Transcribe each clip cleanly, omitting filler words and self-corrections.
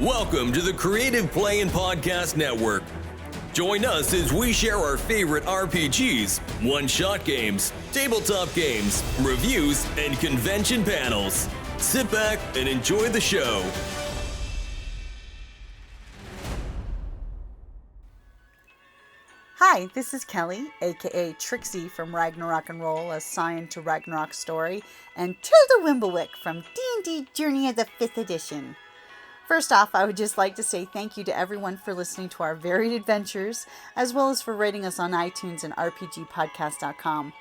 Welcome to the Creative Play and Podcast Network. Join us as we share our favorite RPGs, one-shot games, tabletop games, reviews, and convention panels. Sit back and enjoy the show. Hi, this is Kelly, aka Trixie from Ragnarok and Roll, assigned to Ragnarok Story, and Tilda Wimblewick from D&D Journey of the 5th Edition. First off, I would just like to say thank you to everyone for listening to our varied adventures, as well as for rating us on iTunes and rpgpodcast.com.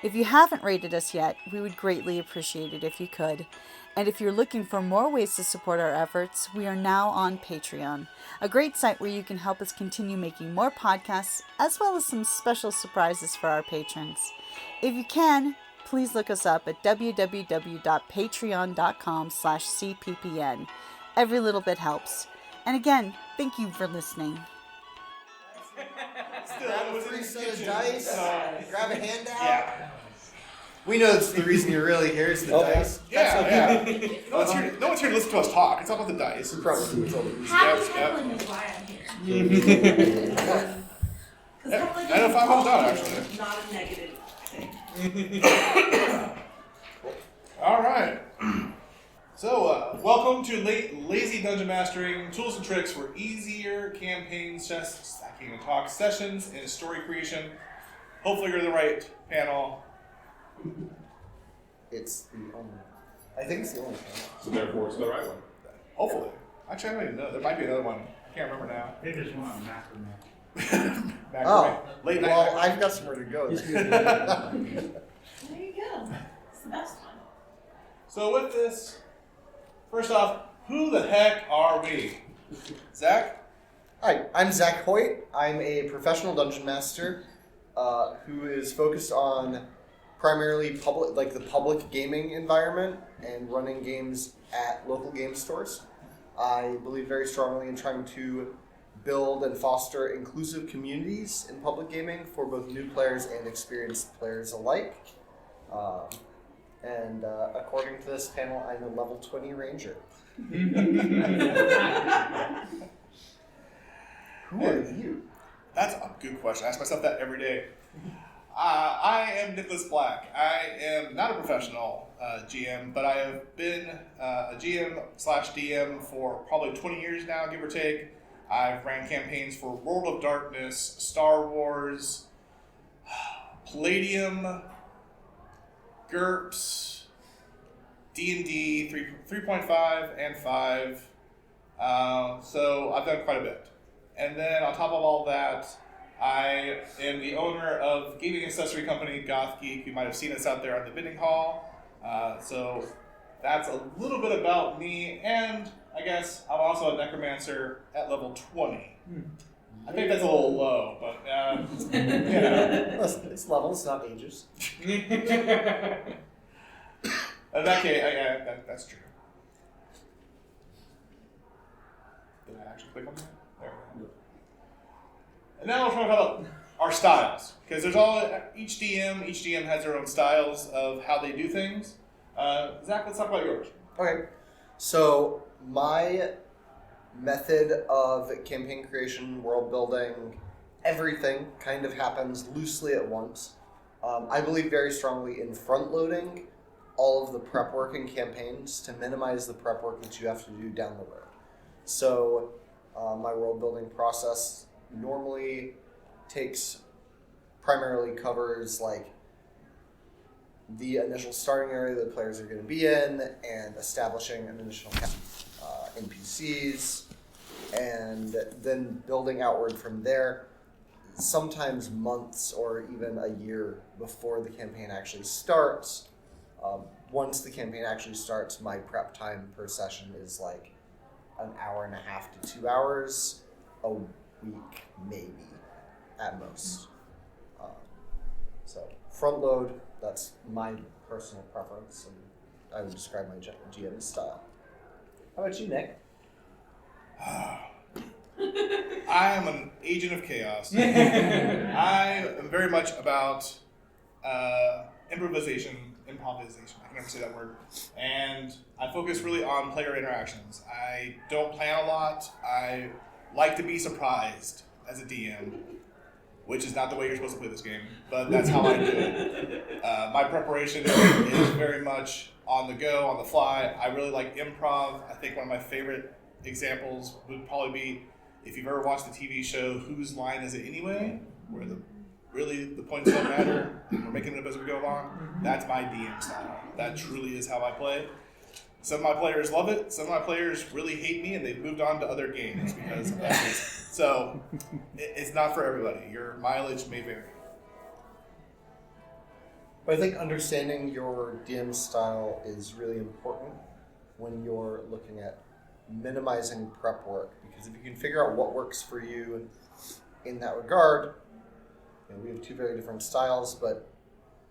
If you haven't rated us yet, we would greatly appreciate it if you could. And if you're looking for more ways to support our efforts, we are now on Patreon, a great site where you can help us continue making more podcasts, as well as some special surprises for our patrons. If you can, please look us up at www.patreon.com/cppn. Every little bit helps. And again, thank you for listening. Grab a free set of dice, grab a handout. Yeah. We know it's the reason you're really here is the dice. Yeah. No one's here to listen to us talk. It's all about the dice. Probably. Heckling is why I'm here. Because heckling I know if I'm home down, is actually. not a negative thing. All right. So, welcome to Lazy Dungeon Mastering, tools and tricks for easier campaigns, just stacking and talk sessions, and story creation. Hopefully you're in the right panel. It's the only. I think it's the only panel. So therefore, it's the right one. Hopefully. Actually, I don't even know. There might be another one. I can't remember now. They just want a macrame. Late night. Well, I've got somewhere to go. There you go. It's the best one. So with this, first off, who the heck are we? Zach? Hi, I'm Zach Hoyt. I'm a professional dungeon master who is focused on primarily the public gaming environment and running games at local game stores. I believe very strongly in trying to build and foster inclusive communities in public gaming for both new players and experienced players alike. And according to this panel, I'm a level 20 ranger. Who are you? That's a good question. I ask myself that every day. I am Nicholas Black. I am not a professional GM, but I have been a GM/DM for probably 20 years now, give or take. I've ran campaigns for World of Darkness, Star Wars, Palladium, GURPS, D&D 3.5 and 5. So I've done quite a bit. And then on top of all that, I am the owner of gaming accessory company Goth Geek. You might have seen us out there on the bidding hall. So that's a little bit about me, and I guess I'm also a necromancer at level 20. I think that's a little low, but you know. Listen, it's levels, not ages. In that case, that's true. Did I actually click on that? There we go. And now we're talking about our styles, because there's each DM has their own styles of how they do things. Zach, let's talk about yours. Okay, so my method of campaign creation, world building, everything kind of happens loosely at once. I believe very strongly in front loading all of the prep work in campaigns to minimize the prep work that you have to do down the road. So my world building process normally primarily covers like the initial starting area that the players are going to be in and establishing an initial NPCs and then building outward from there, sometimes months or even a year before the campaign actually starts. Once the campaign actually starts, my prep time per session is like an hour and a half to 2 hours a week, maybe, at most. So front load, that's my personal preference, and I would describe my GM style. How about you, Nick? I am an agent of chaos. I am very much about improvisation improvisation. I can never say that word. And I focus really on player interactions. I don't plan a lot. I like to be surprised as a DM, which is not the way you're supposed to play this game, but that's how I do it. My preparation is very much on the go, on the fly. I really like improv. I think one of my favorite examples would probably be if you've ever watched the TV show Whose Line Is It Anyway, where the points don't matter and we're making it up as we go along. That's my DM style. That truly is how I play. Some of my players love it. Some of my players really hate me, and they've moved on to other games because of that reason. So it's not for everybody. Your mileage may vary. But I think understanding your DM style is really important when you're looking at minimizing prep work, because if you can figure out what works for you in that regard, we have two very different styles, but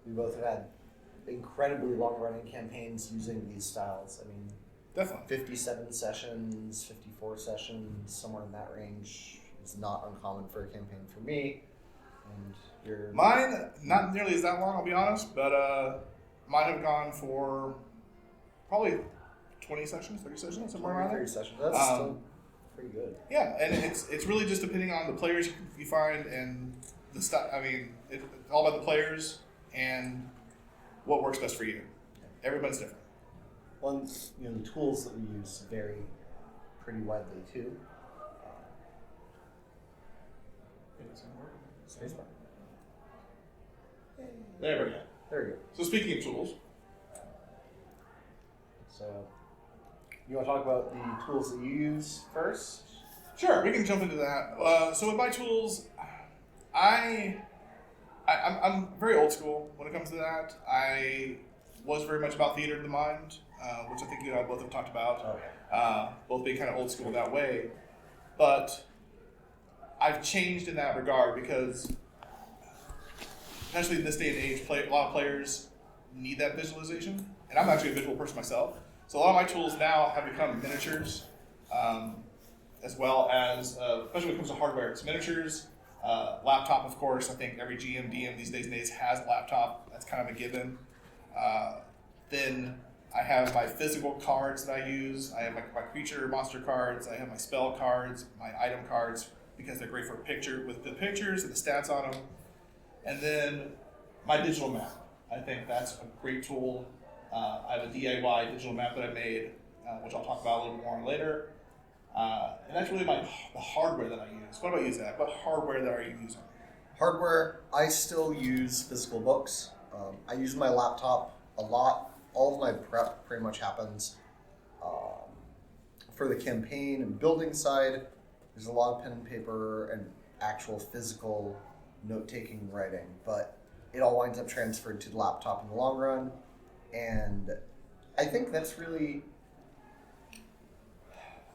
we both have had incredibly long-running campaigns using these styles. I mean, Definitely. 57 sessions, 54 sessions, somewhere in that range is not uncommon for a campaign for me. And your Mine, not nearly as that long, I'll be honest, but mine have gone for probably 20 sessions, 30 sessions, somewhere around 30 there. sessions. That's still pretty good. Yeah, and it's really just depending on the players you find and the stuff. I mean, it's all about the players and what works best for you. Everybody's different. One, the tools that we use vary pretty widely too. Spacebar. There we go. There we go. So speaking of tools, So, you want to talk about the tools that you use first? sure, we can jump into that. So with my tools, I'm very old school when it comes to that. I was very much about theater of the mind, which I think you and I both have talked about. Okay. Both being kind of old school that way. But I've changed in that regard because, especially in this day and age, a lot of players need that visualization. And I'm actually a visual person myself. So a lot of my tools now have become miniatures, as well as, especially when it comes to hardware, it's miniatures. Laptop, of course. I think every GM, DM these days has a laptop. That's kind of a given. Then I have my physical cards that I use. I have my creature monster cards. I have my spell cards, my item cards, because they're great for with the pictures and the stats on them. And then my digital map. I think that's a great tool. I have a DIY digital map that I made, which I'll talk about a little more later. And that's really the hardware that I use. What about you, Zach? What hardware that are you using? Hardware, I still use physical books. I use my laptop a lot. All of my prep pretty much happens for the campaign and building side. There's a lot of pen and paper and actual physical note-taking and writing, but it all winds up transferred to the laptop in the long run. And I think that's really,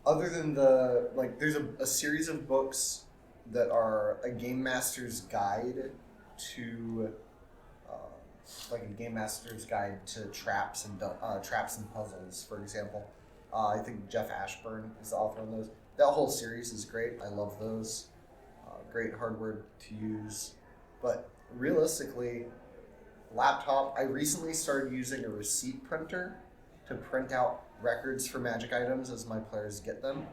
other than there's a series of books that are a game master's guide to, like a game master's guide to traps and puzzles, for example. I think Jeff Ashburn is the author on those. That whole series is great. I love those. Great hardware to use. But realistically, laptop, I recently started using a receipt printer to print out records for magic items as my players get them,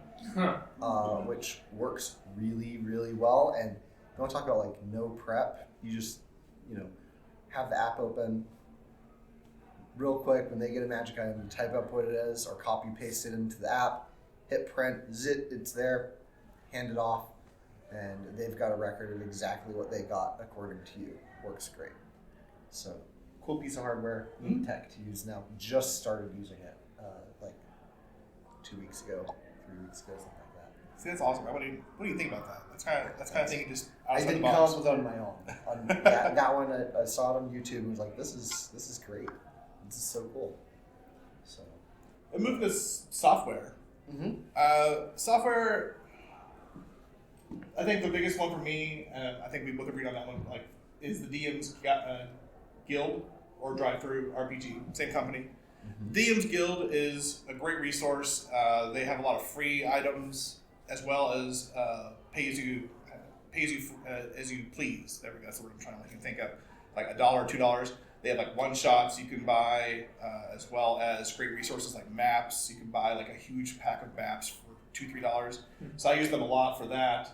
which works really, really well. And you want to talk about no prep, you just, have the app open real quick. When they get a magic item, you type up what it is or copy paste it into the app, hit print, zit, it's there, hand it off, and they've got a record of exactly what they got according to you. Works great. So, cool piece of hardware, neat tech to use now. Just started using it 2 weeks ago, 3 weeks ago, something like that. See, that's awesome. What do you think about that? That's kind of thing you just I outside didn't the come box. up with it on my own. That one, I saw it on YouTube and was like, this is great. This is so cool. So, And moving to software. Software, I think the biggest one for me, and I think we both agreed on that one, is the DM's Guild or Drive-Thru RPG, same company. DM's Guild is a great resource. They have a lot of free items as well as pay as you please. There we go. That's the word I'm trying to think of. Like $1 or $2. They have like one-shots you can buy, as well as great resources like maps. You can buy like a huge pack of maps for $2-3. So I use them a lot for that.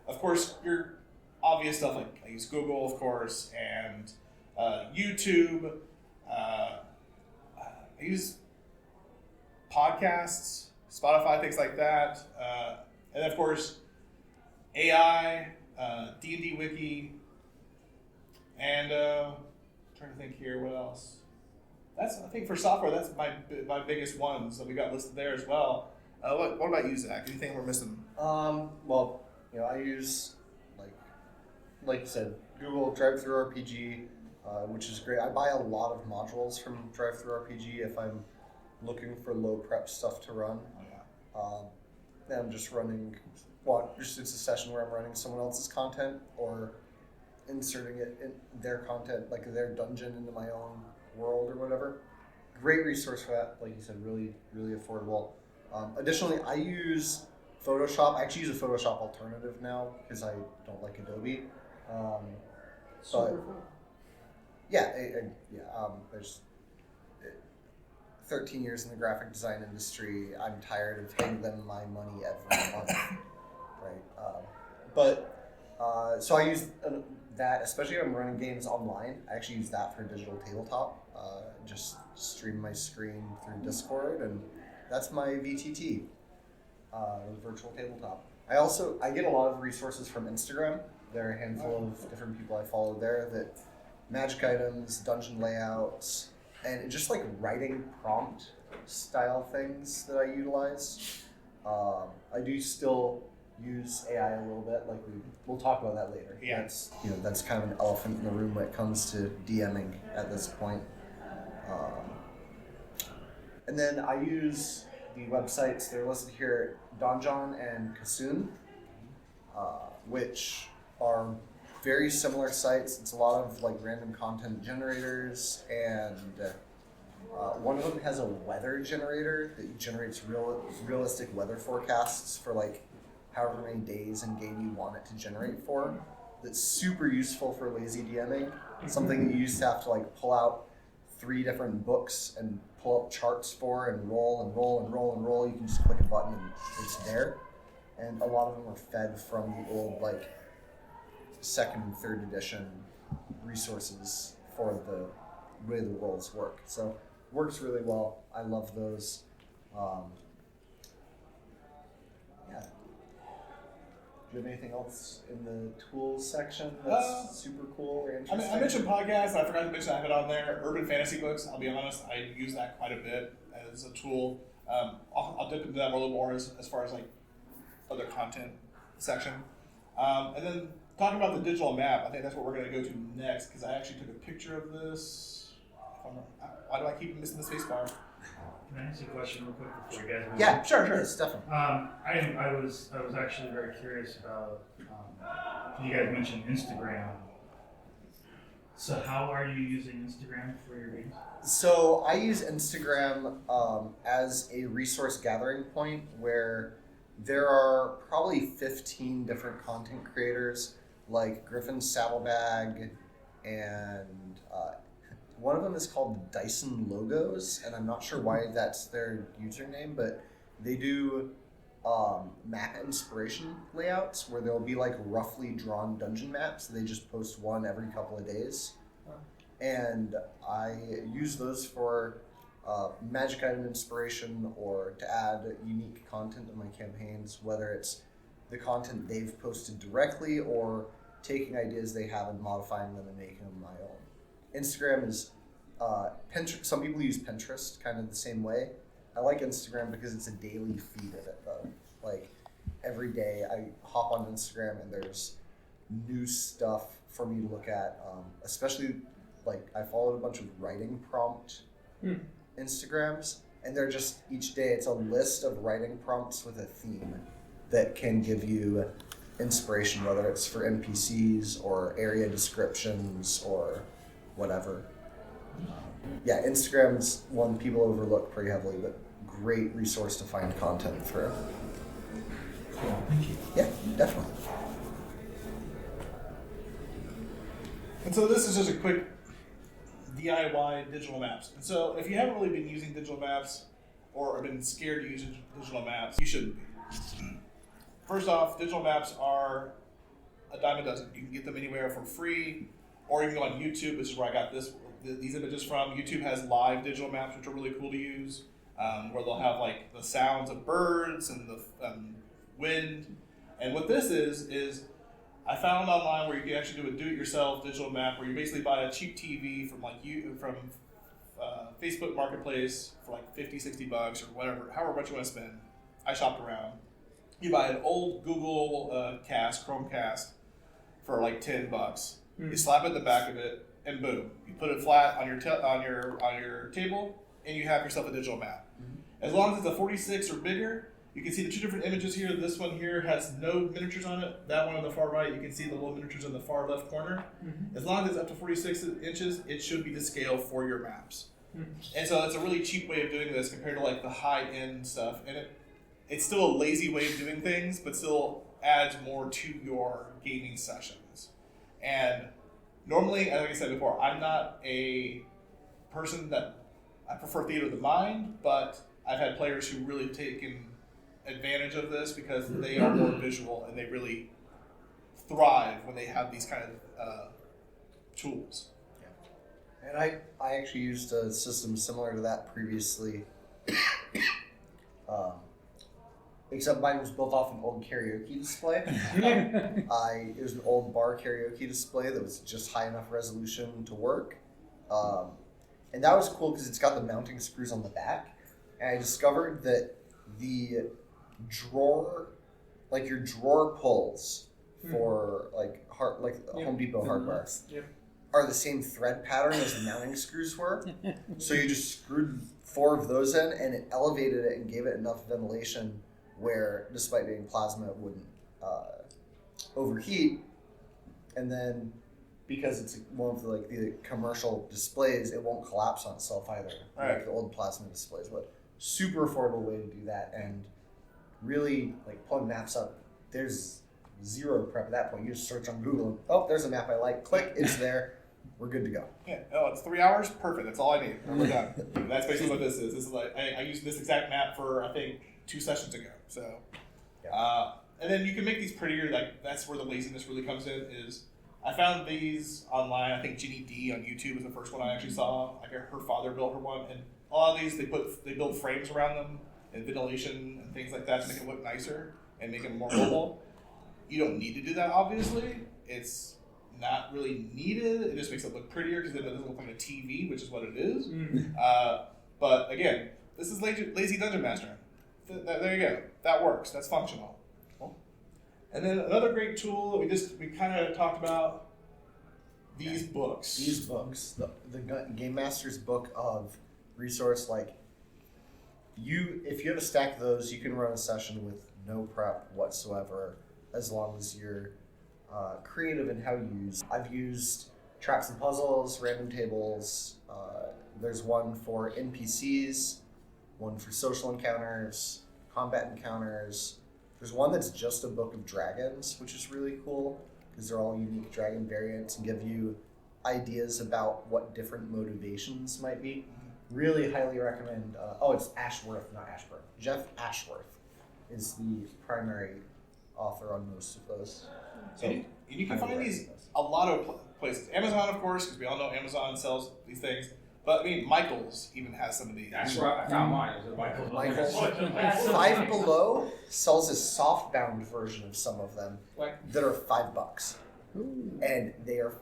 Of course, your obvious stuff like I use Google, of course, and YouTube. I use podcasts, Spotify, things like that, and of course, AI, D&D Wiki, and trying to think here, what else? I think for software, that's my biggest ones that we got listed there as well. What about you, Zach? Anything we're missing? Well, I use like you said, Google Drive-Thru RPG, which is great. I buy a lot of modules from Drive-Thru RPG if I'm looking for low prep stuff to run. And I'm just running, it's a session where I'm running someone else's content or inserting it in their content, like their dungeon, into my own world or whatever. Great resource for that. Like you said, really, really affordable. Additionally, I use Photoshop. I actually use a Photoshop alternative now because I don't like Adobe. There's 13 years in the graphic design industry. I'm tired of paying them my money every month, right? So I use that, especially when I'm running games online. I actually use that for digital tabletop. Just stream my screen through Discord, and that's my VTT, virtual tabletop. I get a lot of resources from Instagram. There are a handful of different people I follow there that magic items, dungeon layouts, and just like writing prompt style things that I utilize. I do still use AI a little bit, like we'll talk about that later. Yeah. That's kind of an elephant in the room when it comes to DMing at this point. And then I use the websites, they're listed here, Donjon and Kasoon, which are very similar sites. It's a lot of like random content generators, and one of them has a weather generator that generates realistic weather forecasts for like however many days in game you want it to generate for. That's super useful for lazy DMing. Something that you used to have to like pull out 3 different books and pull up charts for and roll and roll and roll and roll. You can just click a button and it's there. And a lot of them are fed from the old like 2nd and 3rd edition resources for the way the worlds work. So it works really well. I love those. Do you have anything else in the tools section that's super cool or interesting? I mentioned podcasts. I forgot to mention I have it on there. Urban fantasy books. I'll be honest, I use that quite a bit as a tool. I'll dip into that a little more as far as like other content section. And then talking about the digital map, I think that's what we're going to go to next because I actually took a picture of this. Why do I keep missing the space bar? Can I ask you a question real quick before you guys move Yeah, on? sure, it's definitely. I was actually very curious about, you guys mentioned Instagram. So how are you using Instagram for your games? So I use Instagram as a resource gathering point where there are probably 15 different content creators like Griffin Saddlebag, and one of them is called Dyson Logos, and I'm not sure why that's their username, but they do map inspiration layouts where there'll be like roughly drawn dungeon maps. They just post one every couple of days. And I use those for magic item inspiration or to add unique content to my campaigns, whether it's the content they've posted directly or taking ideas they have and modifying them and making them my own. Instagram is Pinterest. Some people use Pinterest kind of the same way. I like Instagram because it's a daily feed of it though. Like every day I hop on Instagram and there's new stuff for me to look at, especially like I followed a bunch of writing prompt Instagrams, and they're just each day it's a list of writing prompts with a theme that can give you inspiration, whether it's for NPCs or area descriptions or whatever. Instagram's one people overlook pretty heavily, but great resource to find content through. Cool, thank you. Yeah, definitely. And so this is just a quick DIY digital maps. And so if you haven't really been using digital maps or have been scared to use digital maps, you shouldn't be. First off, digital maps are a dime a dozen. You can get them anywhere for free, or you can go on YouTube, which is where I got these images from. YouTube has live digital maps, which are really cool to use, where they'll have like the sounds of birds and the wind. And what this is I found online where you can actually do a do-it-yourself digital map, where you basically buy a cheap TV from Facebook Marketplace for like $50-$60 or whatever, however much you want to spend. I shopped around. You buy an old Google Chromecast for like $10. You slap it in the back of it, and boom, you put it flat on your table, and you have yourself a digital map. As long as it's a 46 or bigger, you can see the two different images here. This one here has no miniatures on it. That one on the far right, you can see the little miniatures in the far left corner. As long as it's up to 46 inches, it should be to scale for your maps. And so it's a really cheap way of doing this compared to like the high-end stuff. And it's still a lazy way of doing things, but still adds more to your gaming sessions. And normally, like I said before, I'm not a person that I prefer theater of the mind, but I've had players who really taken advantage of this because they are more visual and they really thrive when they have these kind of tools. Yeah. And I actually used a system similar to that previously. Except mine was built off an old karaoke display. It was an old bar karaoke display that was just high enough resolution to work. And that was cool because it's got the mounting screws on the back. And I discovered that the drawer, like your drawer pulls for Home Depot hardware, are the same thread pattern as the mounting screws were. So you just screwed 4 of those in, and it elevated it and gave it enough ventilation where, despite being plasma, it wouldn't overheat. And then, because it's one of the commercial displays, it won't collapse on itself either, like the old plasma displays would. Super affordable way to do that, and really pulling maps up. There's zero prep at that point. You just search on Google, and, oh, there's a map I like. Click, it's there. We're good to go. Yeah. Oh, it's 3 hours. Perfect. That's all I need. We're done. That's basically what this is. This is like I used this exact map for I think 2 sessions ago. So, and then you can make these prettier. Like that's where the laziness really comes in. Is I found these online. I think Ginny D on YouTube was the first one I actually saw. Like her father built her one, and a lot of these they build frames around them and ventilation and things like that to make it look nicer and make it more mobile. You don't need to do that, obviously. It's not really needed. It just makes it look prettier because then it doesn't look like a TV, which is what it is. But again, this is lazy dungeon mastering. There you go. That works. That's functional. And then another great tool that we kind of talked about, these books. These books, the Game Master's book of resource, if you have a stack of those, you can run a session with no prep whatsoever, as long as you're creative in how you use. I've used traps and puzzles, random tables. There's one for NPCs, one for social encounters, combat encounters. There's one that's just a book of dragons, which is really cool because they're all unique dragon variants and give you ideas about what different motivations might be. Really highly recommend. It's Ashworth, not Ashburn. Jeff Ashworth is the primary author on most of those. So, and you can find these a lot of places. Amazon, of course, because we all know Amazon sells these things. But I mean, Michaels even has some of these. That's where I found mine. Is it Michaels? Five Below sells a softbound version of some of them that are $5, and they are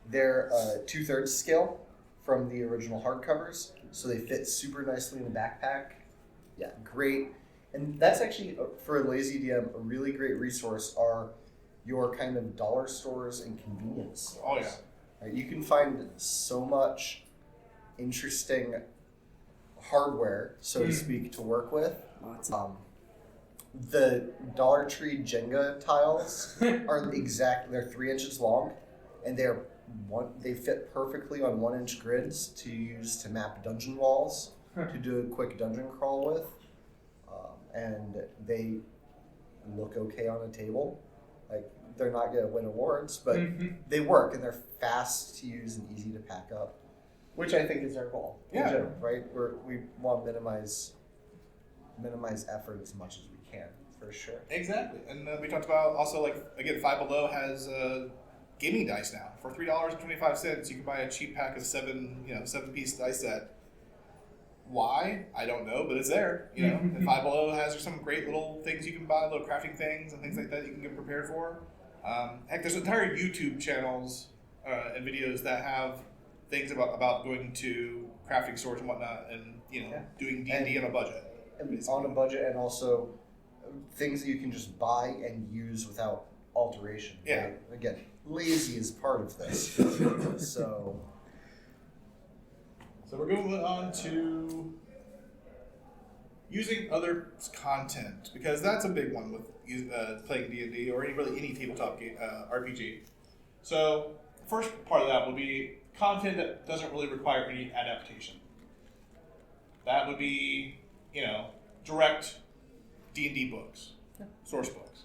they're 2/3 scale from the original hardcovers, so they fit super nicely in the backpack. Yeah, great. And that's actually, for a lazy DM, a really great resource are your kind of dollar stores and convenience stores. Oh, yeah. Right, you can find so much interesting hardware, so to speak, to work with. The Dollar Tree Jenga tiles they're 3 inches long, and they fit perfectly on 1-inch grids to use to map dungeon walls, to do a quick dungeon crawl with. And they look okay on a table. They're not going to win awards, but they work, and they're fast to use and easy to pack up. Which I think is our goal in Yeah. general, right? We want to minimize effort as much as we can, for sure. Exactly. And we talked about also, like, again, Five Below has gaming dice now. For $3.25, you can buy a cheap pack of 7-piece dice set. Why? I don't know, but it's there. And Five Below has some great little things you can buy, little crafting things and things like that you can get prepared for. Heck, there's entire YouTube channels and videos that have things about going to crafting stores and whatnot, and doing D&D on a budget. On a budget, and also things that you can just buy and use without alteration. Yeah. Right? Again, lazy is part of this. So we're going on to using other content, because that's a big one with playing D&D or any tabletop game, RPG. So first part of that would be content that doesn't really require any adaptation. That would be, direct D&D books, source books.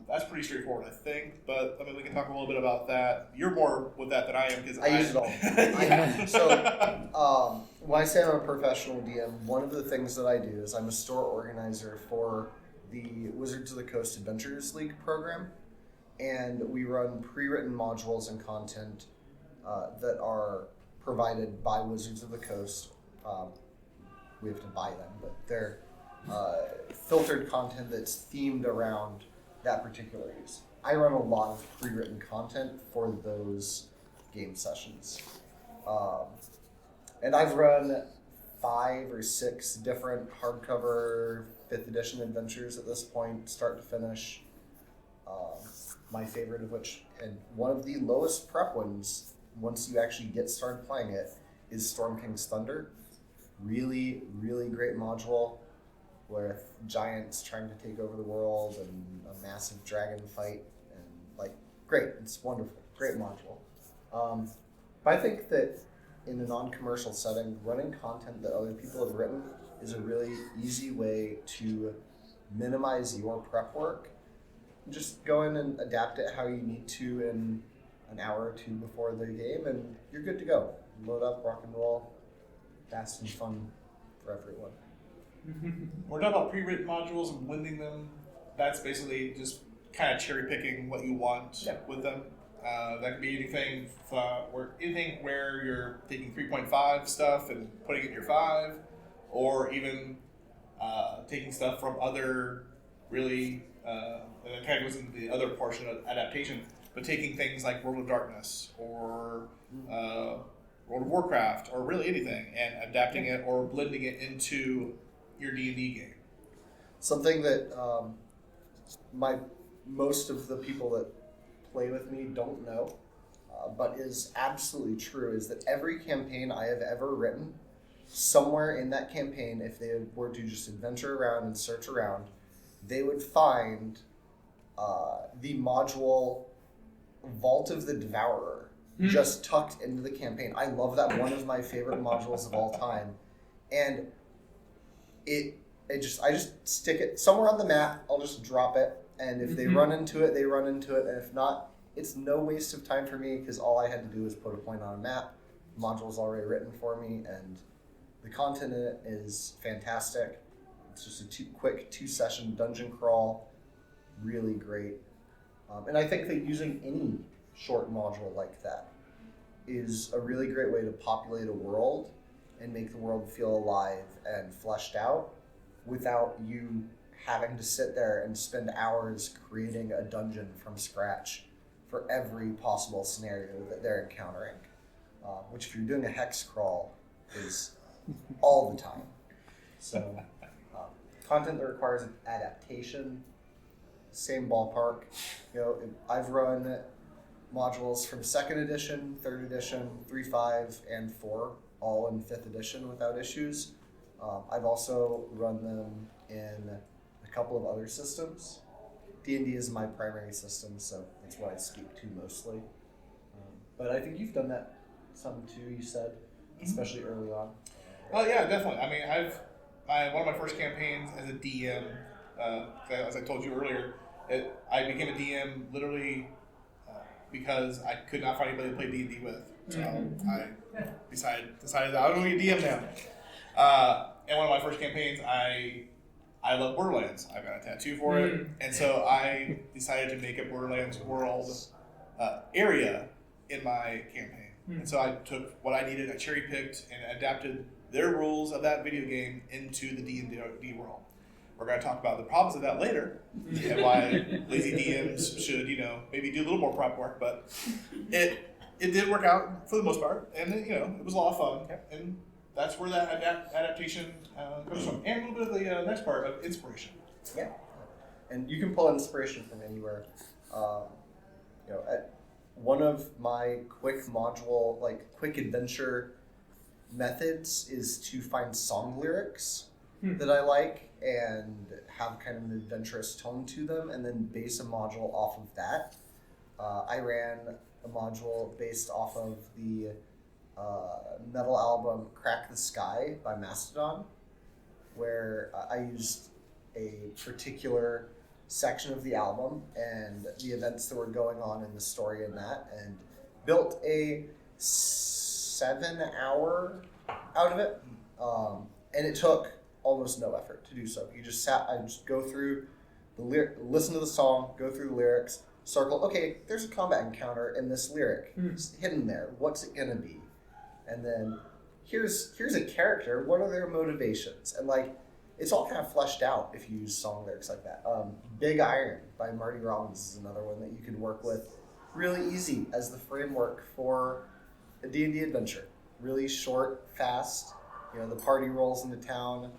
That's pretty straightforward, I think. But we can talk a little bit about that. You're more with that than I am, because I use it all. Yeah. So when I say I'm a professional DM, one of the things that I do is I'm a store organizer for the Wizards of the Coast Adventures League program, and we run pre-written modules and content that are provided by Wizards of the Coast. We have to buy them, but they're filtered content that's themed around that particular use. I run a lot of pre-written content for those game sessions. And I've run 5 or 6 different hardcover 5th edition adventures at this point, start to finish. My favorite of which, and one of the lowest prep ones, once you actually get started playing it, is Storm King's Thunder. Really, really great module with giants trying to take over the world and a massive dragon fight, and great, it's wonderful, great module. But I think that in a non-commercial setting, running content that other people have written is a really easy way to minimize your prep work. Just go in and adapt it how you need to in an hour or 2 before the game, and you're good to go. Load up, rock and roll, fast and fun for everyone. We're talking about pre-written modules and blending them. That's basically just kind of cherry picking what you want with them. That could be anything where you're taking 3.5 stuff and putting it in your 5, or even taking stuff from other really, and it kind of goes into the other portion of adaptation, but taking things like World of Darkness or World of Warcraft or really anything and adapting it or blending it into your D&D game. Something that most of the people that play with me don't know, but is absolutely true, is that every campaign I have ever written, somewhere in that campaign, if they were to just adventure around and search around, they would find the module Vault of the Devourer just tucked into the campaign. I love that, one of my favorite modules of all time. And I just stick it somewhere on the map, I'll just drop it, and if they run into it, they run into it, and if not, it's no waste of time for me, because all I had to do was put a point on a map, the module's already written for me, and the content in it is fantastic. It's just a quick 2-session dungeon crawl, really great. And I think that using any short module like that is a really great way to populate a world and make the world feel alive and fleshed out without you having to sit there and spend hours creating a dungeon from scratch for every possible scenario that they're encountering, which if you're doing a hex crawl is all the time. So content that requires adaptation, same ballpark. I've run modules from 2nd edition, 3rd edition, 3.5, and 4, all in 5th edition without issues. I've also run them in a couple of other systems. D&D is my primary system, so that's what I speak to mostly. But I think you've done that some too, you said, especially early on. Oh yeah, definitely. I mean, one of my first campaigns as a DM, as I told you earlier, I became a DM literally because I could not find anybody to play D&D with. So I decided that I was going to be a DM now. And one of my first campaigns, I love Borderlands. I've got a tattoo for it, and so I decided to make a Borderlands world area in my campaign. And so I took what I needed, I cherry picked, and adapted their rules of that video game into the D&D world. We're going to talk about the problems of that later, and why lazy DMs should, maybe do a little more prep work. But it did work out for the most part, and it was a lot of fun, and that's where that adaptation comes from, and a little bit of the next part of inspiration. Yeah, and you can pull inspiration from anywhere. One of my quick adventure methods is to find song lyrics that I like and have kind of an adventurous tone to them, and then base a module off of that. I ran a module based off of the metal album Crack the Sky by Mastodon, where I used a particular section of the album and the events that were going on in the story in that, and built a 7-hour out of it. And it took almost no effort to do so. I just go through listen to the song, go through the lyrics, circle, okay, there's a combat encounter in this lyric. It's hidden there. What's it gonna be? And then here's a character. What are their motivations? And it's all kind of fleshed out if you use song lyrics like that. Big Iron by Marty Robbins is another one that you can work with really easy as the framework for a D&D adventure. Really short, fast. The party rolls into town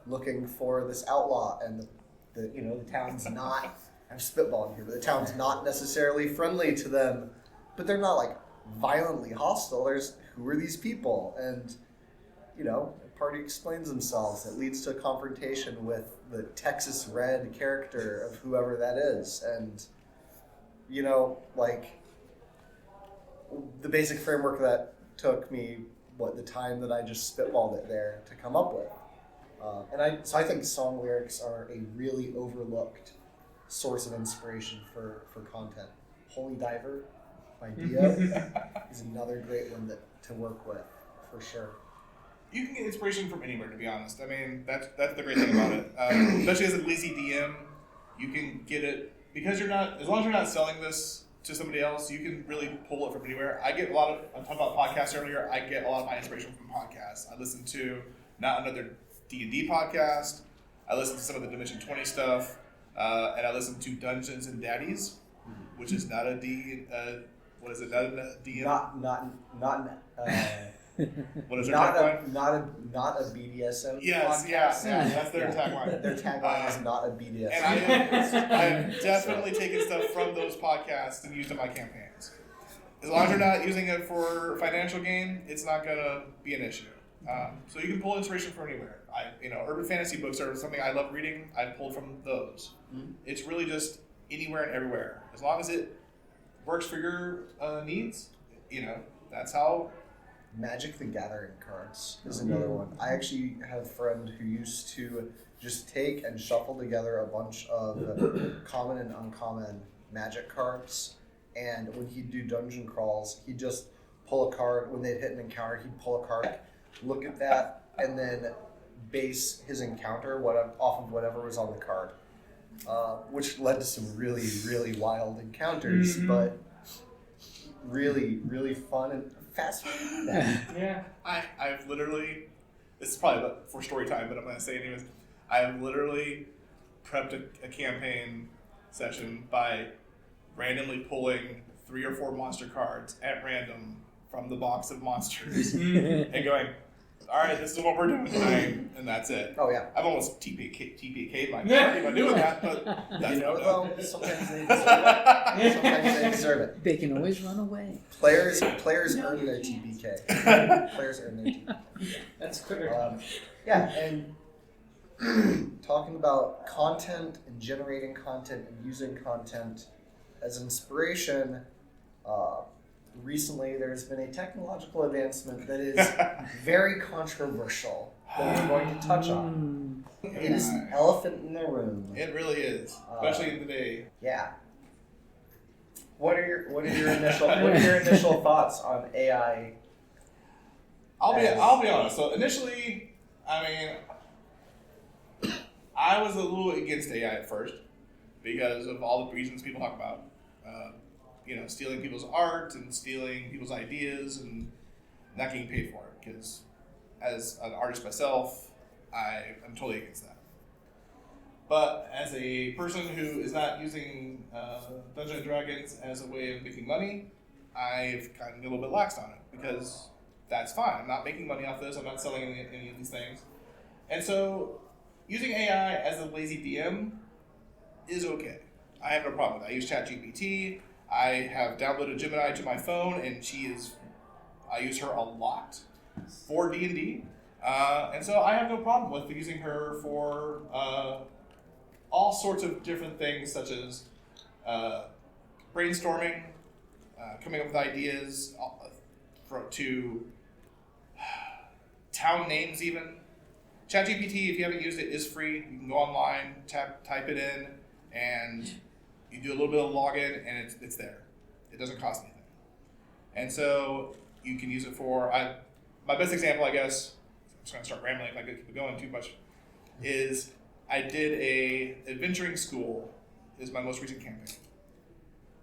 looking for this outlaw, and the town's not, I'm spitballing here, but the town's not necessarily friendly to them, but they're not violently hostile. There's, who are these people? And the party explains themselves. It leads to a confrontation with the Texas Red character of whoever that is. And, the basic framework that took me, the time that I just spitballed it there to come up with. So I think song lyrics are a really overlooked source of inspiration for content. Holy Diver by Dio is another great one to work with, for sure. You can get inspiration from anywhere, to be honest. I mean, that's the great thing about it. Especially as a lazy DM, you can get it because as long as you're not selling this to somebody else, you can really pull it from anywhere. I talked about podcasts earlier. I get a lot of my inspiration from podcasts. I listen to not another D&D podcast. I listen to some of the Dimension 20 stuff, and I listen to Dungeons and Daddies, which is not a what is it? Not a DM. What is their tagline? Not a BDSM. Yes, podcast. yeah, that's their tagline. Their tagline is not a BDSM. And I have definitely taken stuff from those podcasts and used in my campaigns. As long as you're not using it for financial gain, it's not going to be an issue. So you can pull inspiration from anywhere. Urban fantasy books are something I love reading. I pulled from those. It's really just anywhere and everywhere. As long as it works for your needs, that's how. Magic the Gathering cards is another one. I actually have a friend who used to just take and shuffle together a bunch of common and uncommon magic cards, and when he'd do dungeon crawls, he'd just pull a card. When they'd hit an encounter, he'd pull a card, look at that, and then base his encounter off of whatever was on the card, which led to some really, really wild encounters, but really, really fun and fast way to do that. Yeah. I've literally, this is probably for story time, but I'm going to say it anyways. I've literally prepped a campaign session by randomly pulling 3 or 4 monster cards at random from the box of monsters and going, all right, this is what we're doing tonight, and that's it. Oh, yeah. I've almost TPK'd my party by doing that, but that's though, sometimes they deserve it. Sometimes they deserve it. They can always run away. Players earn their TPK. Players earn their TPK. That's quicker. Yeah, and talking about content and generating content and using content as inspiration, recently there's been a technological advancement that is very controversial that we're going to touch on. It is the elephant in the room. It really is, especially in today. Yeah. What are your initial thoughts on AI? I'll be honest. So initially, I mean, I was a little against AI at first because of all the reasons people talk about. Stealing people's art and stealing people's ideas and not getting paid for it. Because as an artist myself, I'm totally against that. But as a person who is not using Dungeons and Dragons as a way of making money, I've kind of a little bit laxed on it because that's fine. I'm not making money off this. I'm not selling any of these things. And so using AI as a lazy DM is okay. I have no problem with that. I use ChatGPT. I have downloaded Gemini to my phone, and I use her a lot for D&D. And so I have no problem with using her for all sorts of different things, such as brainstorming, coming up with ideas, to town names even. ChatGPT, if you haven't used it, is free. You can go online, type it in, and you do a little bit of login, and it's there. It doesn't cost anything. And so you can use it for, my best example, I guess, I'm just going to start rambling if I keep going too much, is I did a adventuring school, is my most recent campaign.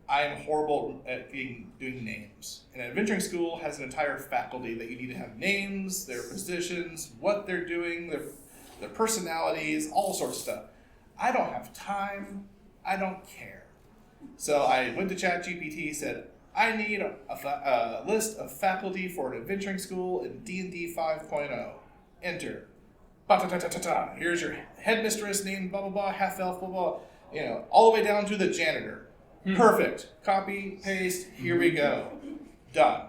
I am horrible at doing names. And an adventuring school has an entire faculty that you need to have names, their positions, what they're doing, their personalities, all sorts of stuff. I don't have time. I don't care. So I went to ChatGPT, said, I need a list of faculty for an adventuring school in D&D 5.0. Enter. Ba-ta-ta-ta-ta-ta. Here's your headmistress named blah, blah, blah, half-elf, blah, blah. All the way down to the janitor. Perfect. Copy, paste, here we go. Done.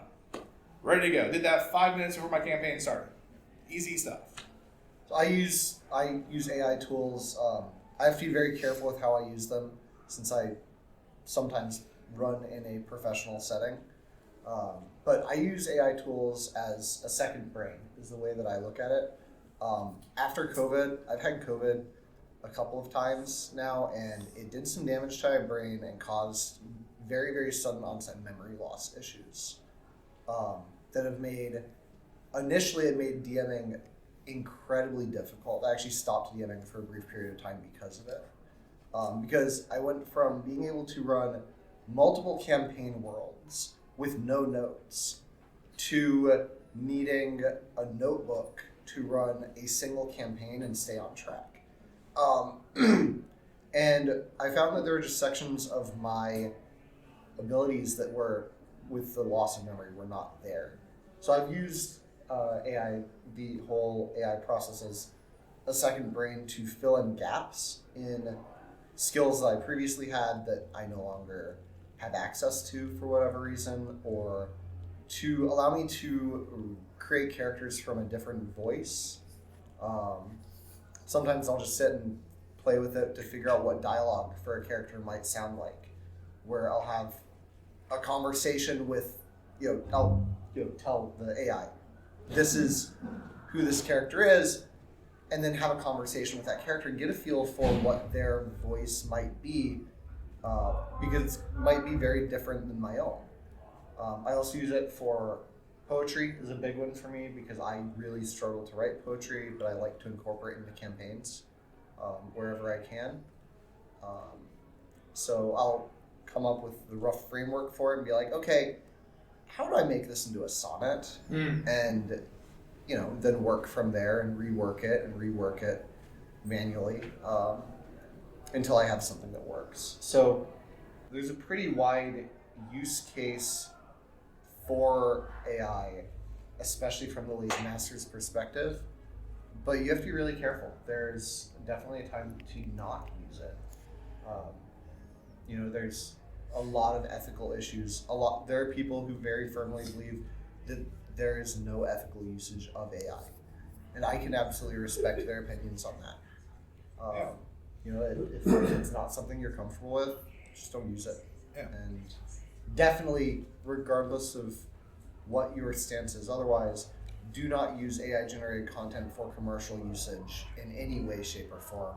Ready to go. Did that 5 minutes before my campaign started. Easy stuff. So I use AI tools. I have to be very careful with how I use them since I sometimes run in a professional setting. But I use AI tools as a second brain is the way that I look at it. After COVID, I've had COVID a couple of times now, and it did some damage to my brain and caused very, very sudden onset memory loss issues that have initially it made DMing incredibly difficult. I actually stopped DMing for a brief period of time because of it. Because I went from being able to run multiple campaign worlds with no notes to needing a notebook to run a single campaign and stay on track. And I found that there were just sections of my abilities that were, with the loss of memory, were not there. So I've used AI, the whole AI process as a second brain to fill in gaps in skills that I previously had that I no longer have access to for whatever reason, or to allow me to create characters from a different voice. Sometimes I'll just sit and play with it to figure out what dialogue for a character might sound like, where I'll have a conversation with, I'll tell the AI, this is who this character is, and then have a conversation with that character and get a feel for what their voice might be, because it might be very different than my own. I also use it for poetry is a big one for me because I really struggle to write poetry, but I like to incorporate into campaigns wherever I can. So I'll come up with the rough framework for it and be like, okay, how do I make this into a sonnet? And then work from there and rework it manually until I have something that works. So there's a pretty wide use case for AI, especially from the Lazy Master's perspective, but you have to be really careful. There's definitely a time to not use it. There's a lot of ethical issues. There are people who very firmly believe that there is no ethical usage of AI, and I can absolutely respect their opinions on that. If it's not something you're comfortable with, just don't use it. Yeah. And definitely, regardless of what your stance is otherwise, do not use AI-generated content for commercial usage in any way, shape, or form.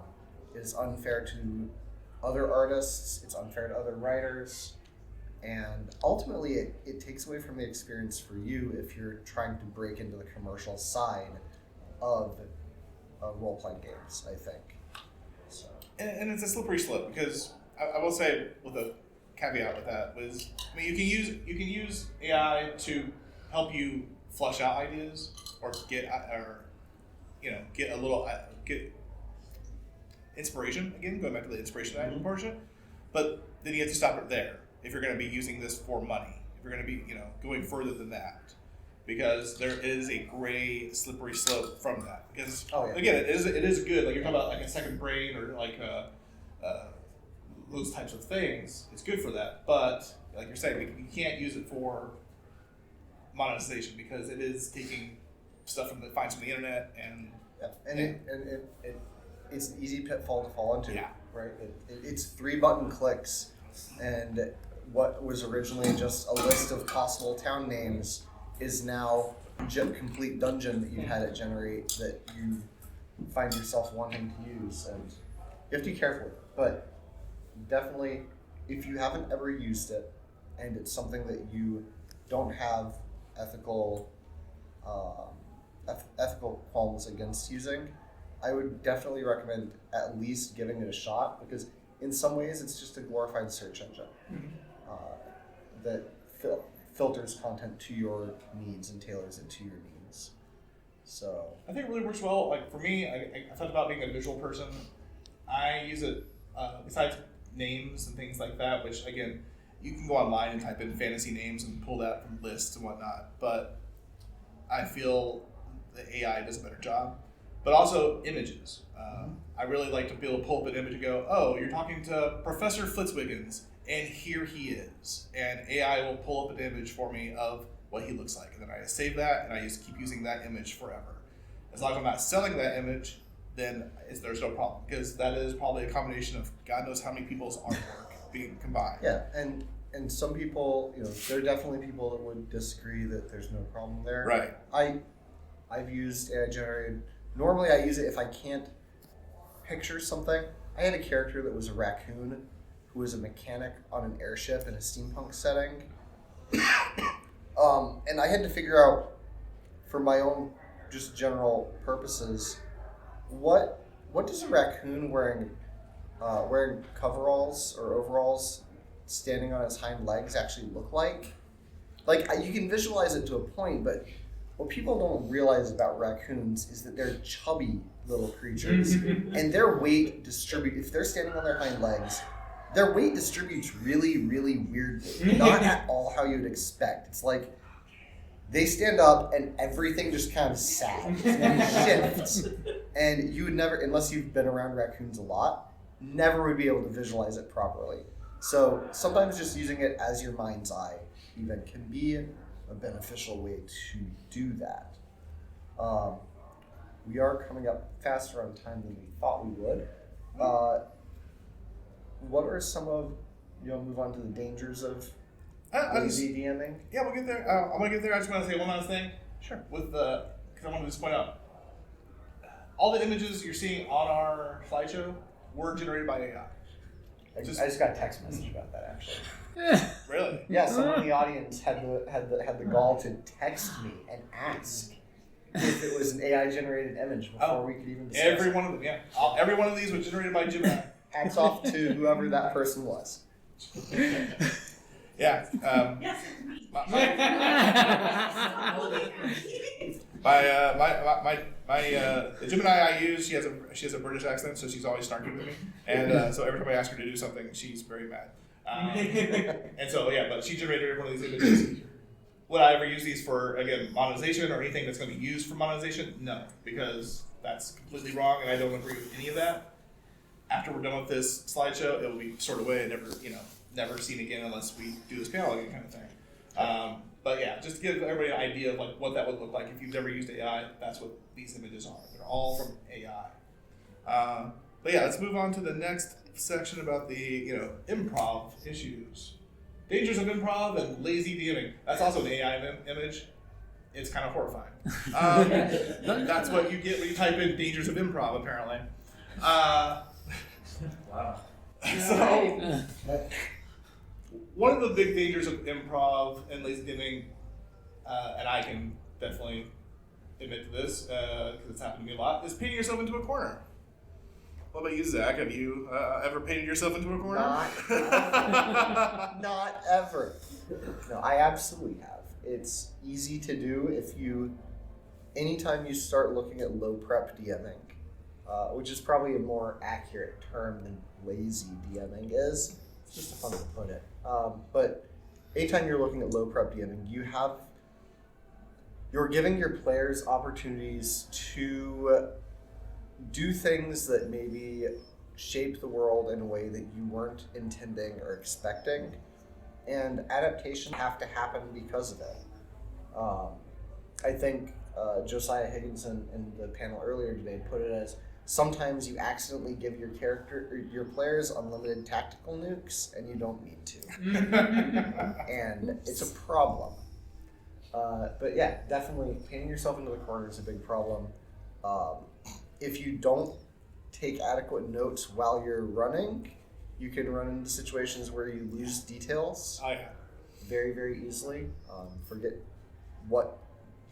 It is unfair to other artists. It's unfair to other writers. And ultimately, it takes away from the experience for you if you're trying to break into the commercial side of role-playing games, I think. So. And it's a slippery slope because I will say with a caveat with that was, I mean, you can use AI to help you flesh out ideas or get inspiration again, going back to the inspiration portion. But then you have to stop it there if you're going to be using this for money. If you're going to be going further than that, because there is a gray, slippery slope from that. Because again, it is good. Like you're talking about like a second brain or like those types of things. It's good for that, but like you're saying, you can't use it for monetization because it is taking stuff from it finds from the internet it's an easy pitfall to fall into. Yeah. Right. It's 3-button clicks, and what was originally just a list of possible town names is now a complete dungeon that you had it generate that you find yourself wanting to use, and you have to be careful with it. But definitely, if you haven't ever used it, and it's something that you don't have ethical qualms against using, I would definitely recommend at least giving it a shot, because in some ways it's just a glorified search engine that filters content to your needs and tailors it to your needs. So I think it really works well. Like for me, I thought about being a visual person. I use it besides names and things like that, which again, you can go online and type in fantasy names and pull that from lists and whatnot. But I feel the AI does a better job. But also images. I really like to be able to pull up an image and go, oh, you're talking to Professor Flitzwiggins, and here he is. And AI will pull up an image for me of what he looks like. And then I save that, and I just keep using that image forever. As long as I'm not selling that image, then there's no problem. Because that is probably a combination of God knows how many people's artwork being combined. Yeah, and some people, there are definitely people that would disagree that there's no problem there. Right. I've used AI generated. Normally I use it if I can't picture something. I had a character that was a raccoon who was a mechanic on an airship in a steampunk setting. And I had to figure out, for my own just general purposes, what does a raccoon wearing coveralls or overalls standing on his hind legs actually look like? Like, you can visualize it to a point, but what people don't realize about raccoons is that they're chubby little creatures, and their weight if they're standing on their hind legs, their weight distributes really, really weirdly. Not at all how you'd expect. It's like they stand up and everything just kind of sags and shifts. And you would never, unless you've been around raccoons a lot, never would be able to visualize it properly. So sometimes just using it as your mind's eye even can be a beneficial way to do that. We are coming up faster on time than we thought we would. What are some of, move on to the dangers of lazy DMing? Yeah, we'll get there. I'm going to get there. I just want to say one last thing. Sure. Because I want to just point out, all the images you're seeing on our slideshow were generated by AI. I just got a text message about that, actually. Really? Yeah, someone in the audience had the gall to text me and ask if it was an AI generated image before we could even discuss every it. one of them, yeah. Every one of these was generated by Gemini. Hats off to whoever that person was. Yeah. Yes, it's me. The Gemini I use, she has a British accent, so she's always snarky with me, and so every time I ask her to do something, she's very mad. And so but she generated one of these images. Would I ever use these for, again, monetization or anything that's going to be used for monetization? No, because that's completely wrong, and I don't agree with any of that. After we're done with this slideshow, it will be stored away and never seen again unless we do this panel again, kind of thing. But yeah, just to give everybody an idea of like what that would look like if you've never used AI. That's what these images are. They're all from AI. But yeah, let's move on to the next section about the improv issues, dangers of improv and lazy DMing. That's also an AI image. It's kind of horrifying. That's what you get when you type in dangers of improv, apparently. Wow. So one of the big dangers of improv and lazy DMing, and I can definitely admit to this because it's happened to me a lot, is painting yourself into a corner. What about you, Zach? Have you ever painted yourself into a corner? Not ever. No, I absolutely have. It's easy to do if you, anytime you start looking at low prep DMing, which is probably a more accurate term than lazy DMing is. It's just a fun way to put it. But anytime you're looking at low prep DMing, you're giving your players opportunities to do things that maybe shape the world in a way that you weren't intending or expecting, and adaptation have to happen because of it. I think Josiah Higginson in the panel earlier today put it as, sometimes you accidentally give your players unlimited tactical nukes and you don't need to. And it's a problem. But yeah, definitely painting yourself into the corner is a big problem. If you don't take adequate notes while you're running, you can run into situations where you lose details very, very easily. Forget what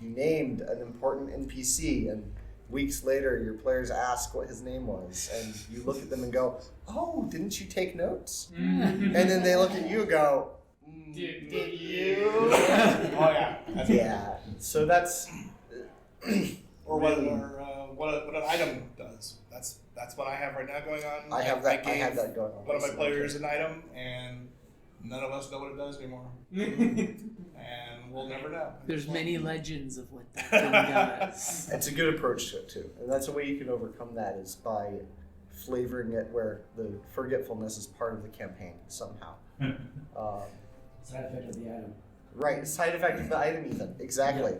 you named an important NPC, and weeks later your players ask what his name was, and you look at them and go, "Oh, didn't you take notes?" And then they look at you and go, "Did you?" Oh yeah. Yeah. So that's or what an item does. That's what I have right now going on. I have that going on. One of my players an item, and none of us know what it does anymore. And we'll never know. There's many legends of what that thing does. It's a good approach to it too, and that's a way you can overcome that, is by flavoring it where the forgetfulness is part of the campaign somehow. Side effect of the item. Right, side effect of the item even, exactly.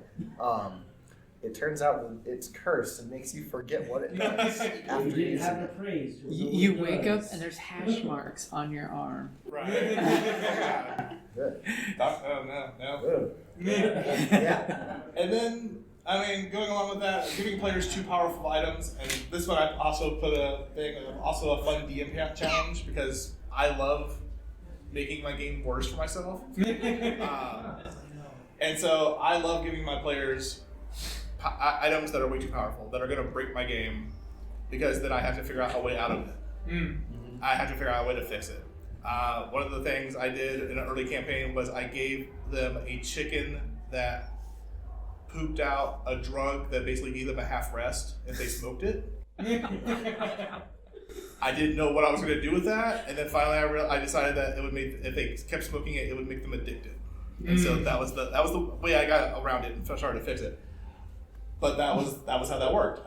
It turns out that it's cursed and makes you forget what it does after You didn't using have it it. appraised. You wake up and there's hash marks on your arm. Right. Good. No. Good. Yeah. And then, going along with that, giving players too powerful items, and this one I also put a thing, also a fun DM challenge, because I love making my game worse for myself. And so I love giving my players items that are way too powerful, that are going to break my game, because then I have to figure out a way out of it. I have to figure out a way to fix it. One of the things I did in an early campaign was I gave them a chicken that pooped out a drug that basically gave them a half rest if they smoked it. I didn't know what I was going to do with that, and then finally I decided that it would make, if they kept smoking it, it would make them addicted. And so that was the way I got around it and started to fix it. But that was how that worked.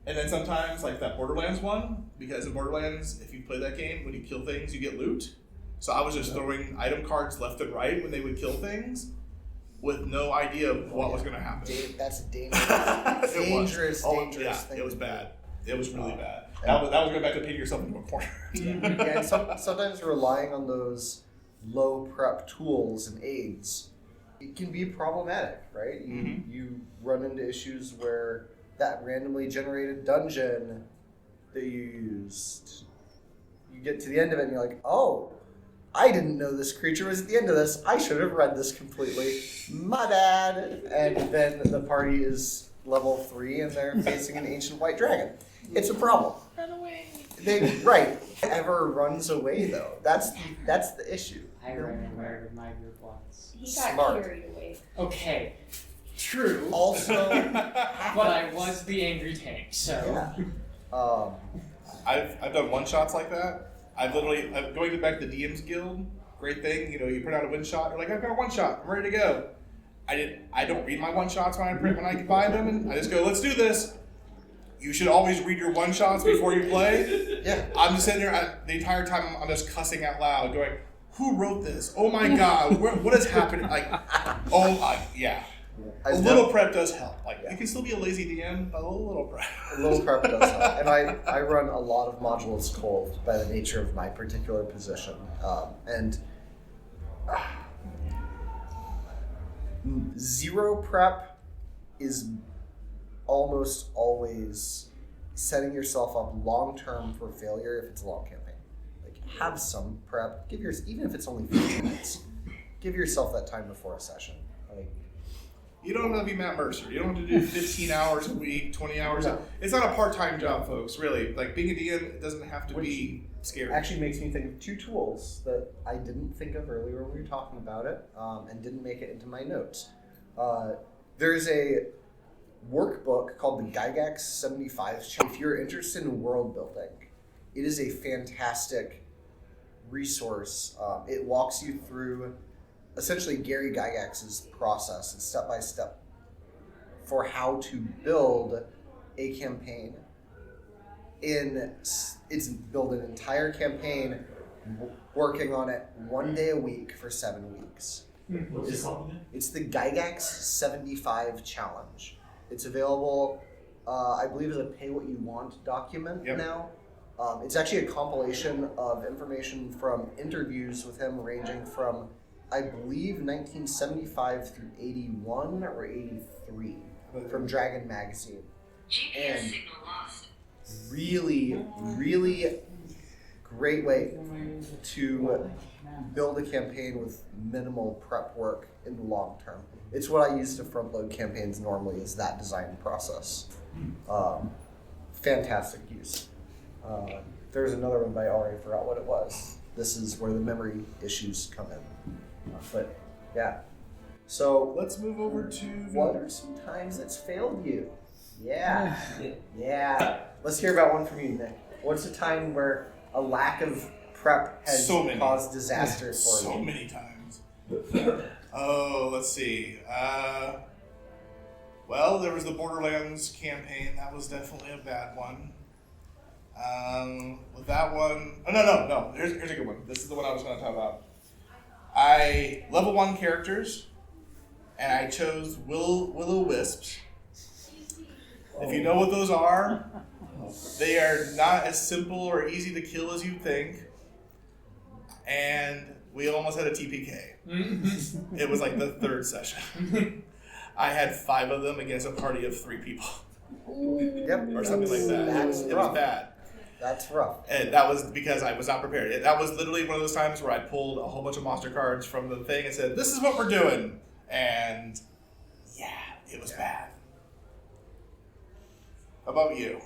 And then sometimes, like that Borderlands one, because in Borderlands, if you play that game, when you kill things, you get loot. So I was just throwing item cards left and right when they would kill things, with no idea of what was going to happen. That's a dangerous thing. It was bad. It was really bad. That was going back to painting yourself into a corner. And sometimes relying on those low prep tools and aids, it can be problematic, right? You run into issues where that randomly generated dungeon that you used, you get to the end of it and you're like, oh, I didn't know this creature was at the end of this. I should have read this completely. My bad. And then the party is level 3 and they're facing an ancient white dragon. It's a problem. Run away. Ever runs away though. That's the issue. I ran away with my group once. He got Smart. carried away. Okay, true. Also, But I was the angry tank, so. yeah. I've done one shots like that. I'm going back to the DM's Guild. Great thing, you print out a one shot. You're like, I've got a one shot. I'm ready to go. I don't read my one shots when I buy them, and I just go, let's do this. You should always read your one shots before you play. Yeah. I'm just sitting there the entire time. I'm just cussing out loud, going, "Who wrote this? Oh my god, what has happened?" Like, yeah. A little prep does help. Like, you can still be a lazy DM, but a little prep. A little prep does help. And I run a lot of modules cold by the nature of my particular position. Zero prep is almost always setting yourself up long-term for failure if it's a long campaign. like have some prep. Even if it's only 15 minutes, give yourself that time before a session. Like, you don't have to be Matt Mercer. You don't have to do 15 hours a week, 20 hours. No. It's not a part-time job, folks, really. Like, being a DM doesn't have to be scary. actually makes me think of two tools that I didn't think of earlier when we were talking about it, and didn't make it into my notes. There's a workbook called the Gygax 75. If you're interested in world building, it is a fantastic resource. It walks you through essentially Gary Gygax's process and step by step for how to build a campaign. It's build an entire campaign, working on it one day a week for 7 weeks. What's it called again? It's the Gygax 75 challenge. It's available, I believe, as a pay what you want document now. It's actually a compilation of information from interviews with him ranging from, I believe, 1975 through 81 or 83 from Dragon Magazine. And really, really great way to build a campaign with minimal prep work in the long term. It's what I use to front load campaigns normally, is that design process. Fantastic use. There's another one, but I already forgot what it was. This is where the memory issues come in. But yeah. So Let's move over to... what are some times that's failed you? Yeah. Yeah. Let's hear about one from you, Nick. What's a time where a lack of prep has caused disaster for So you? many times. Oh, let's see. Well, there was the Borderlands campaign. That was definitely a bad one. With that one... Oh, no. Here's a good one. This is the one I was going to talk about. I level 1 characters, and I chose Will-O-Wisps. If you know what those are, they are not as simple or easy to kill as you think. And we almost had a TPK. It was like the 3rd session. I had 5 of them against a party of 3 people. Yep. Or something like that. It was bad. That's rough. And that was because I was not prepared. That was literally one of those times where I pulled a whole bunch of monster cards from the thing and said, "This is what we're doing." And yeah, it was bad. How about you?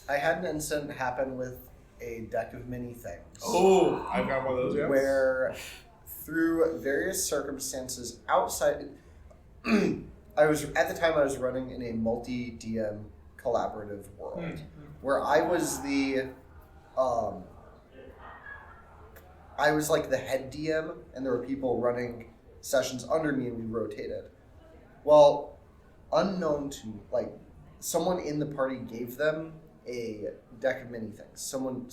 I had an incident happen with a deck of mini things. Oh, I've got one of those, yeah. Where through various circumstances outside I was running in a multi-DM collaborative world where I was like the head DM, and there were people running sessions under me, and we rotated. Well, unknown to, like, someone in the party gave them a deck of mini things. Someone,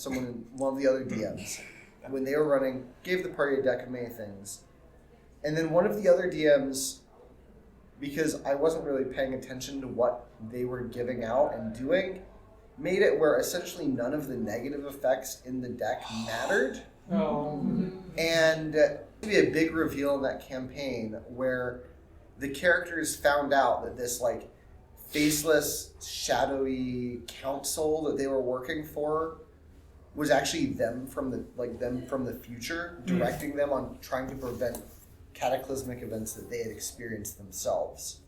one of the other DMs, when they were running, gave the party a deck of mini things. And then one of the other DMs, because I wasn't really paying attention to what they were giving out and doing, made it where essentially none of the negative effects in the deck mattered. And be a big reveal in that campaign where the characters found out that this like faceless, shadowy council that they were working for was actually them from the future, directing them on trying to prevent cataclysmic events that they had experienced themselves.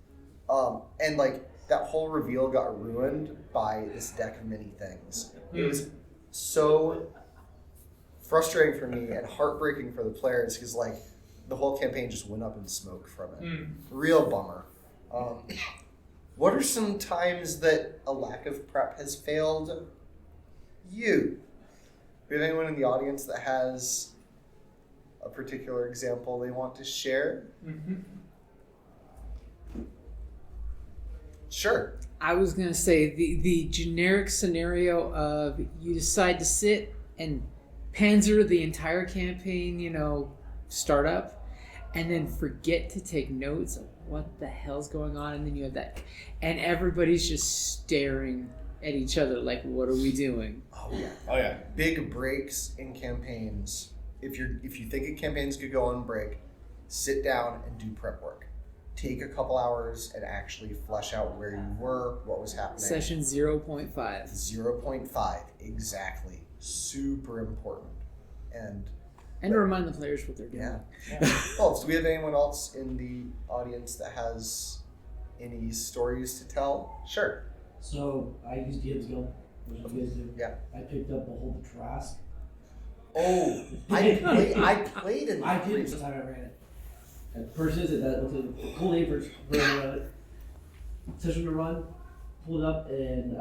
And like that whole reveal got ruined by this deck of mini things. It was so frustrating for me and heartbreaking for the players because like the whole campaign just went up in smoke from it. Real bummer. What are some times that a lack of prep has failed you? Do we have anyone in the audience that has a particular example they want to share? Sure. I was going to say the generic scenario of you decide to sit and panzer the entire campaign, start up, and then forget to take notes of what the hell's going on, and then you have that, and everybody's just staring at each other like, what are we doing? Oh yeah. Big breaks in campaigns. If you think a campaign's could go on break, sit down and do prep work. take a couple hours and actually flesh out where you were, what was happening. Session 0.5. 0.5, exactly. Super important. And remind the players what they're doing. yeah. Well, do we have anyone else in the audience that has any stories to tell? Sure. So I use DM's Guild, which you guys do. Yeah. I picked up Behold the Trask. Oh, I played in I did the time I ran it. And purchased it. That was a cool name for session to run. Pulled it up and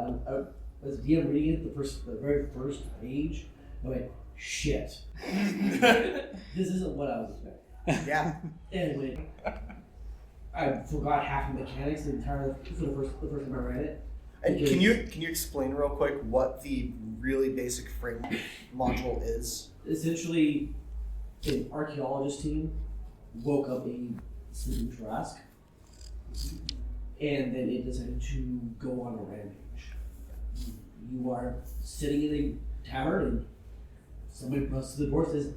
as a DM reading it, the very first page, I went, shit. This isn't what I was expecting. Yeah. Anyway, I forgot half the mechanics entirely for the first time I ran it. And can you explain real quick what the really basic frame module is? Essentially, an archaeologist team woke up a sleeping Trask, and then it decided to go on a rampage. You are sitting in a tavern, and somebody busts the door and says,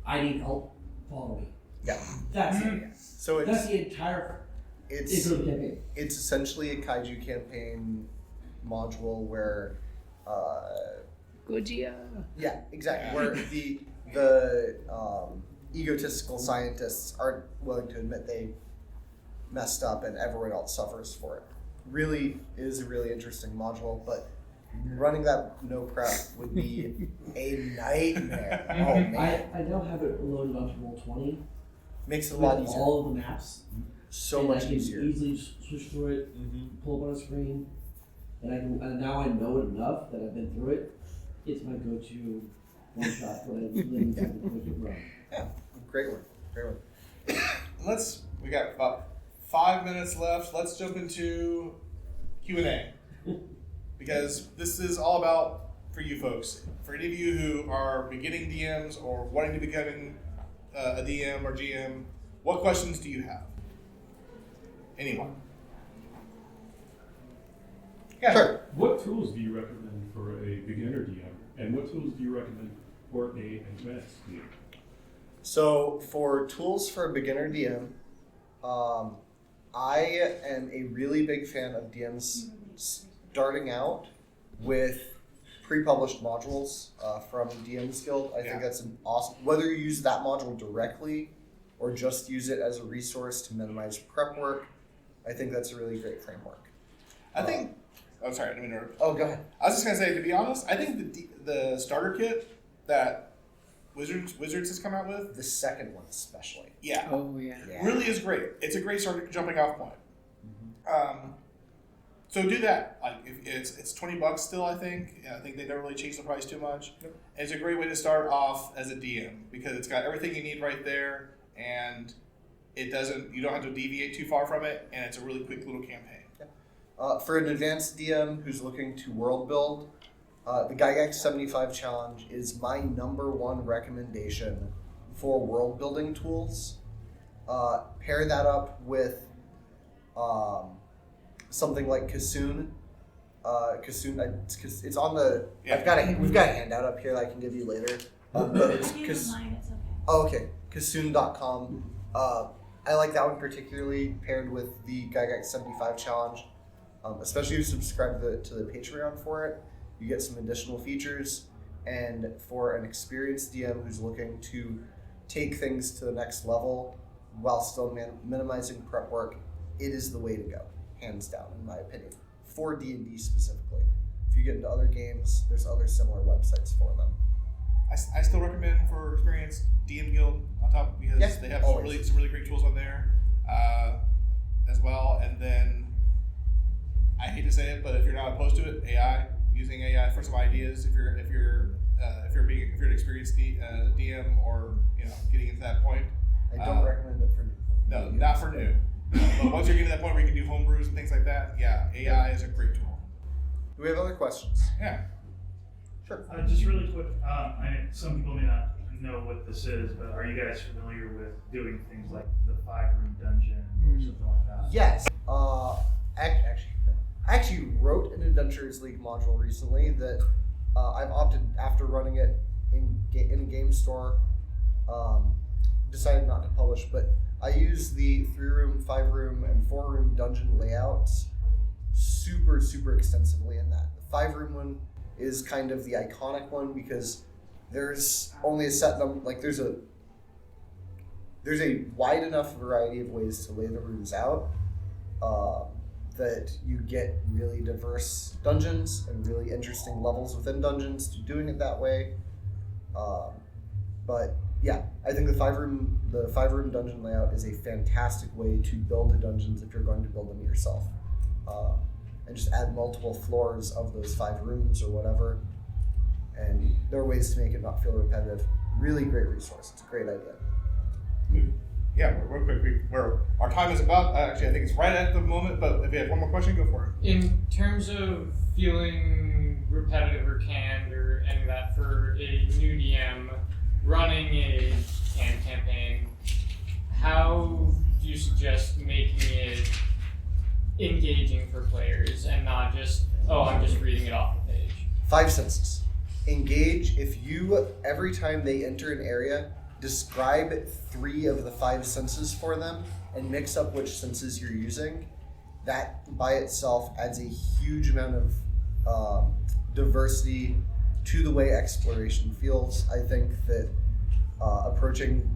"I need help. Follow me." Yeah. That's it. So That's the entire intro of the campaign. it's essentially a kaiju campaign module where Gojira. yeah, exactly. Where the egotistical scientists aren't willing to admit they messed up and everyone else suffers for it. Really is a really interesting module, but running that no prep would be a nightmare. Oh man. I now have it loaded onto Roll20 Makes it a with lot easier. all of the maps. So and much I can easier. easily switch through it, pull up on a screen, and now I know it enough that I've been through it. It's my go-to one shot when I really need to quickly run. Yeah, great one. Great one. We got about 5 minutes left. Let's jump into Q&A. Because this is all about, for you folks, for any of you who are beginning DMs or wanting to becoming a DM or GM, what questions do you have? Anyone? Yeah. Sure. What tools do you recommend for a beginner DM, and what tools do you recommend for a advanced DM? So for tools for a beginner DM, I am a really big fan of DMs starting out with pre-published modules from DM's Guild. I think that's an awesome, whether you use that module directly or just use it as a resource to minimize prep work, I think that's a really great framework. I think, oh sorry, I didn't mean to interrupt. Oh, go ahead. I was just going to say, to be honest, I think the starter kit that Wizards has come out with, The second one especially. yeah, Oh yeah. really is great. It's a great jumping off point. So do that. Like if it's $20 still, I think. Yeah, I think they don't really change the price too much. Yep. It's a great way to start off as a DM because it's got everything you need right there, and you don't have to deviate too far from it, and it's a really quick little campaign. For an advanced DM who's looking to world build, the Gygax 75 challenge is my #1 recommendation for world building tools. Pair that up with something like Kassoon. It's on the. Yeah. We've got a handout up here that I can give you later. But it's If you use mine, it's okay. Oh, okay. Kassoon.com. I like that one particularly paired with the Gygax 75 challenge. Especially if you subscribe to the Patreon for it, you get some additional features. And for an experienced DM who's looking to take things to the next level while still minimizing prep work, it is the way to go, hands down, in my opinion. For D&D specifically. If you get into other games, there's other similar websites for them. I still recommend for experienced DM Guild on top because Yes, they have always. some really great tools on there as well. And then I hate to say it, but if you're not opposed to it, using AI for some ideas. If you're an experienced DM or getting into that point. I don't recommend it for new. No, not for new. But once you're getting to that point where you can do homebrews and things like that, yeah, AI is a great tool. Do we have other questions? Yeah. Sure. Just really quick, some people may not know what this is, but are you guys familiar with doing things like the 5-room dungeon or something like that? Yes. I actually wrote an Adventurers League module recently that I've opted, after running it in a game store, decided not to publish. But I use the 3-room, 5-room, and 4-room dungeon layouts super, super extensively in that. The 5-room one is kind of the iconic one because there's only a set number, like there's a wide enough variety of ways to lay the rooms out that you get really diverse dungeons and really interesting levels within dungeons to doing it that way. But yeah, I think the 5-room dungeon layout is a fantastic way to build the dungeons if you're going to build them yourself. And just add multiple floors of those 5 rooms or whatever. And there are ways to make it not feel repetitive. Really great resource. It's a great idea. Yeah, real quick, our time is about, actually I think it's right at the moment, but if you have one more question, go for it. In terms of feeling repetitive or canned or any of that for a new DM running a canned campaign, how do you suggest making it engaging for players and not just, oh, I'm just reading it off the page? 5 senses. Engage. If you, every time they enter an area, describe 3 of the 5 senses for them and mix up which senses you're using, that by itself adds a huge amount of diversity to the way exploration feels. I think that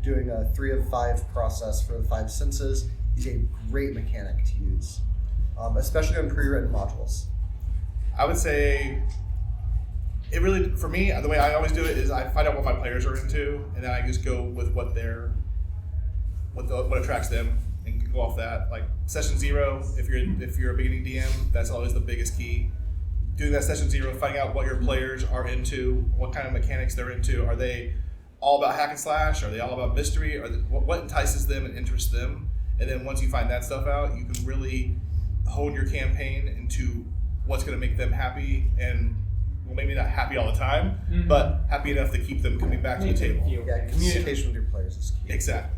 doing a 3 of 5 process for the 5 senses is a great mechanic to use, especially on pre-written modules. I would say it really, for me, the way I always do it is I find out what my players are into, and then I just go with what attracts them, and go off that. Like session 0, if you're a beginning DM, that's always the biggest key. Doing that session 0, finding out what your players are into, what kind of mechanics they're into. Are they all about hack and slash? Are they all about mystery? What entices them and interests them? And then once you find that stuff out, you can really hone your campaign into what's going to make them happy, and well, maybe not happy all the time, but happy enough to keep them coming back to the table. Yeah, communication with your players is key. Exactly.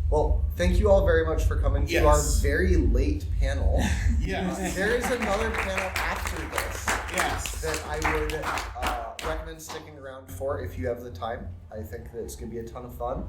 Well, thank you all very much for coming to our very late panel. Yes. There is another panel after this. Yes. That I would recommend sticking around for if you have the time. I think that it's going to be a ton of fun.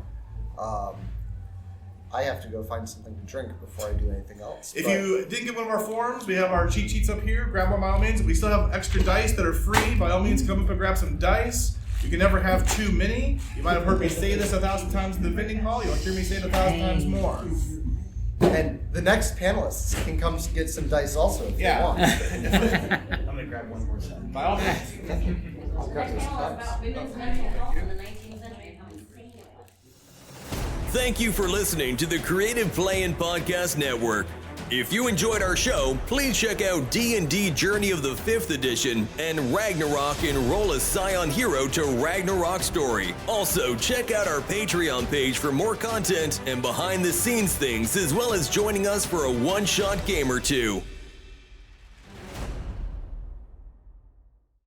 I have to go find something to drink before I do anything else. If you didn't get one of our forms, we have our cheat sheets up here. Grab one by all means. We still have extra dice that are free. By all means, come up and grab some dice. You can never have too many. You might have heard me say this 1,000 times in the vending hall. You'll hear me say it 1,000 times more. And the next panelists can come get some dice also if they want. I'm gonna grab one more set. By all means. I'll grab some dice. About women's mental health in the 19th century. Thank you for listening to the Creative Play-In Podcast Network. If you enjoyed our show, please check out D&D Journey of the 5th Edition and Ragnarok Enroll a Scion Hero to Ragnarok Story. Also, check out our Patreon page for more content and behind-the-scenes things, as well as joining us for a one-shot game or two.